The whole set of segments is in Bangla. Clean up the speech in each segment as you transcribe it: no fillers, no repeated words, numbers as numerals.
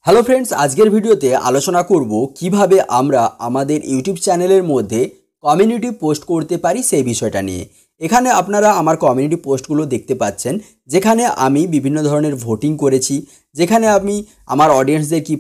হ্যালো ফ্রেন্ডস, আজকের ভিডিওতে আলোচনা করব কিভাবে আমরা আমাদের ইউটিউব চ্যানেলের মধ্যে কমিউনিটি পোস্ট করতে পারি সেই বিষয়টা নিয়ে। এখানে আপনারা আমার কমিউনিটি পোস্টগুলো দেখতে পাচ্ছেন, যেখানে আমি বিভিন্ন ধরনের ভোটিং করেছি, যেখানে আমি আমার অডিয়েন্সদের কি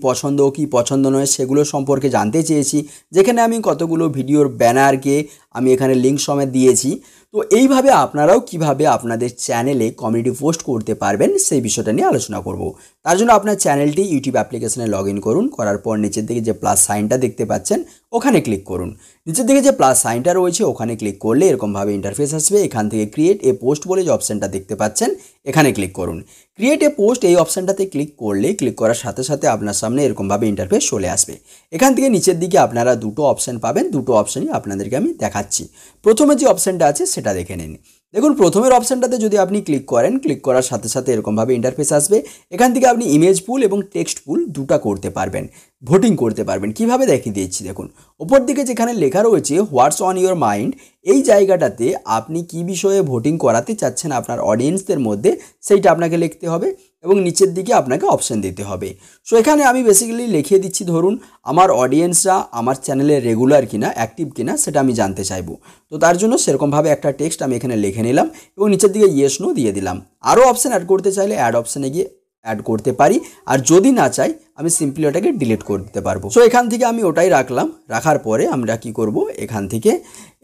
পছন্দ নয় সেগুলো সম্পর্কে জানতে চেয়েছি, যেখানে আমি কতগুলো ভিডিওর ব্যানারকে আমি এখানে লিঙ্ক সমেত দিয়েছি। তো এইভাবে আপনারাও কিভাবে আপনাদের চ্যানেলে কমিউনিটি পোস্ট করতে পারবেন সেই বিষয়টা নিয়ে আলোচনা করব। তার জন্য আপনার চ্যানেলটি ইউটিউব অ্যাপ্লিকেশনে লগ ইন করুন। করার পর নিচের দিকে যে প্লাস সাইনটা দেখতে পাচ্ছেন ওখানে ক্লিক করুন। নিচের দিকে যে প্লাস সাইনটা রয়েছে ওখানে ক্লিক করলে এরকমভাবে ইন্টারফেস আসবে। এখান থেকে ক্রিয়েট এ পোস্ট বলে যে অপশানটা দেখতে পাচ্ছেন এখানে ক্লিক করুন। ক্রিয়েট এ পোস্ট এই অপশানটাতে ক্লিক করলে ক্লিক করার সাথে সাথে আপনার সামনে এরকমভাবে ইন্টারফেস চলে আসবে। এখান থেকে নিচের দিকে আপনারা দুটো অপশান পাবেন, দুটো অপশানই আপনাদেরকে আমি দেখাচ্ছি। প্রথমে যে অপশানটা আছে সেটা দেখে নিন। দেখুন, প্রথমের অপশানটাতে যদি আপনি ক্লিক করেন, ক্লিক করার সাথে সাথে এরকমভাবে ইন্টারফেস আসবে। এখান থেকে আপনি ইমেজ পুল এবং টেক্সট পুল দুটো করতে পারবেন, ভোটিং করতে পারবেন। কিভাবে দেখিয়ে দিচ্ছি দেখুন। ওপর দিকে যেখানে লেখা রয়েছে হোয়াটস অন ইউর মাইন্ড, এই জায়গাটাতে আপনি কি বিষয়ে ভোটিং করাতে চাচ্ছেন আপনার অডিয়েন্সদের মধ্যে সেইটা আপনাকে লিখতে হবে এবং নিচের দিকে আপনাকে অপশান দিতে হবে। সো এখানে আমি বেসিক্যালি লিখিয়ে দিচ্ছি, ধরুন আমার অডিয়েন্সরা আমার চ্যানেলে রেগুলার কিনা, অ্যাক্টিভ কিনা সেটা আমি জানতে চাইবো। তো তার জন্য সেরকমভাবে একটা টেক্সট আমি এখানে লিখে নিলাম এবং নিচের দিকে ইয়েস নো দিয়ে দিলাম। আরও অপশান অ্যাড করতে চাইলে অ্যাড অপশানে গিয়ে অ্যাড করতে পারি, আর যদি না চাই আমি সিম্পলি ওটাকে ডিলিট করে দিতে পারবো। সো এখান থেকে আমি ওটাই রাখলাম। রাখার পরে আমরা কি করব, এখান থেকে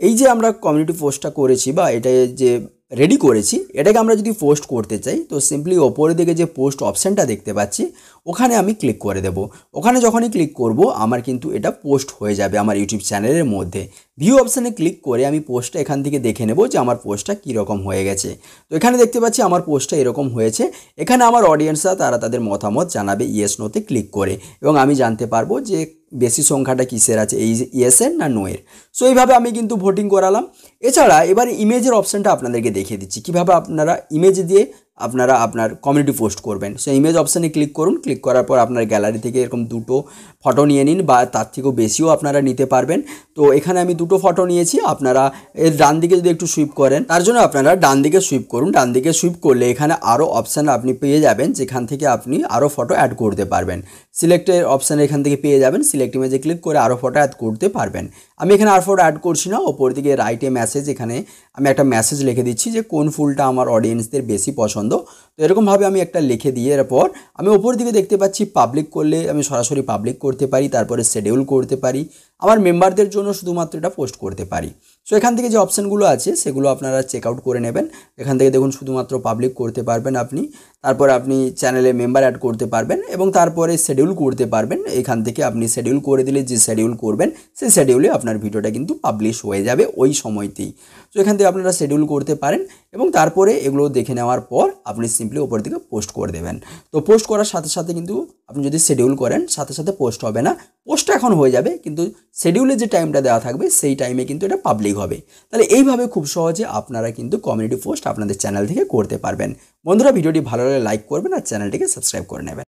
এই যে আমরা কমিউনিটি পোস্টটা করেছি বা এটা যে রেডি করেছি এটাকে আমরা যদি পোস্ট করতে চাই তো সিম্পলি ওপরের দিকে যে পোস্ট অপশানটা দেখতে পাচ্ছি ওখানে আমি ক্লিক করে দেব। ওখানে যখনই ক্লিক করব আমার কিন্তু এটা পোস্ট হয়ে যাবে আমার ইউটিউব চ্যানেলের মধ্যে। ভিউ অপশানে ক্লিক করে আমি পোস্টটা এখান থেকে দেখে নেব যে আমার পোস্টটা কীরকম হয়ে গেছে। তো এখানে দেখতে পাচ্ছি আমার পোস্টটা এরকম হয়েছে। এখানে আমার অডিয়েন্সরা তারা তাদের মতামত জানাবে ইয়েস নোতে ক্লিক করে, এবং আমি জানতে পারবো যে বেশি সংখ্যাটা কিসের আছে, এই ইয়েসের না নোয়ের। সো এইভাবে আমি কিন্তু ভোটিং করালাম। এছাড়া এবার ইমেজের অপশানটা আপনাদেরকে দেখিয়ে দিচ্ছি কীভাবে আপনারা ইমেজ দিয়ে আপনারা আপনার কমিউনিটি পোস্ট করবেন। সো ইমেজ অপশানে ক্লিক করুন। ক্লিক করার পর আপনার গ্যালারি থেকে এরকম দুটো ফটো নিয়ে নিন, বা তার থেকেও বেশিও আপনারা নিতে পারবেন। তো এখানে আমি দুটো ফটো নিয়েছি। আপনারা এর ডান দিকে যদি একটু সুইপ করেন, তার জন্য আপনারা ডান দিকে সুইপ করুন। ডান দিকে সুইপ করলে এখানে আরও অপশান আপনি পেয়ে যাবেন, যেখান থেকে আপনি আরও ফটো অ্যাড করতে পারবেন। সিলেক্টের অপশান এখান থেকে পেয়ে যাবেন, সিলেক্ট ইমেজে ক্লিক করে আরও ফটো অ্যাড করতে পারবেন। আমি এখানে আর ফটো অ্যাড করছি না। ওপর দিকে রাইটে মেসেজ, এখানে আমি একটা মেসেজ লিখে দিচ্ছি যে কোন ফুলটা আমার অডিয়েন্সদের বেশি পছন্দ। তো এরকমভাবে আমি একটা লিখে দিয়ে এরপর আমি ওপর দিকে দেখতে পাচ্ছি পাবলিক করলে আমি সরাসরি পাবলিক করতে পারি, তারপরে শিডিউল করতে পারি, আমার মেম্বারদের জন্য শুধুমাত্র এটা পোস্ট করতে পারি। সো এখান থেকে যে অপশানগুলো আছে সেগুলো আপনারা চেক আউট করে নেবেন। এখান থেকে দেখুন শুধুমাত্র পাবলিক করতে পারবেন আপনি, তারপর আপনি চ্যানেলে মেম্বার অ্যাড করতে পারবেন এবং তারপরে শিডিউল করতে পারবেন। এখান থেকে আপনি শিডিউল করে দিলে যে শিডিউল করবেন সেই শিডিউলে আপনার ভিডিওটা কিন্তু পাবলিশ হয়ে যাবে ওই সময়তেই। তো এখান থেকে আপনারা শিডিউল করতে পারেন এবং তারপরে এগুলো দেখে নেওয়ার পর আপনি সিম্পলি ওপর দিকে পোস্ট করে দেবেন। তো পোস্ট করার সাথে সাথে কিন্তু আপনি যদি শিডিউল করেন সাথে সাথে পোস্ট হবে না, পোস্টটা এখন হয়ে যাবে, কিন্তু শিডিউলে যে টাইমটা দেওয়া থাকবে সেই টাইমে কিন্তু এটা পাবলিক হবে। তাহলে এইভাবে খুব সহজে আপনারা কিন্তু কমিউনিটি পোস্ট আপনাদের চ্যানেল থেকে করতে পারবেন। বন্ধুরা, ভিডিওটি ভালো লাগলে লাইক করবেন আর চ্যানেলটিকে সাবস্ক্রাইব করে নেবেন।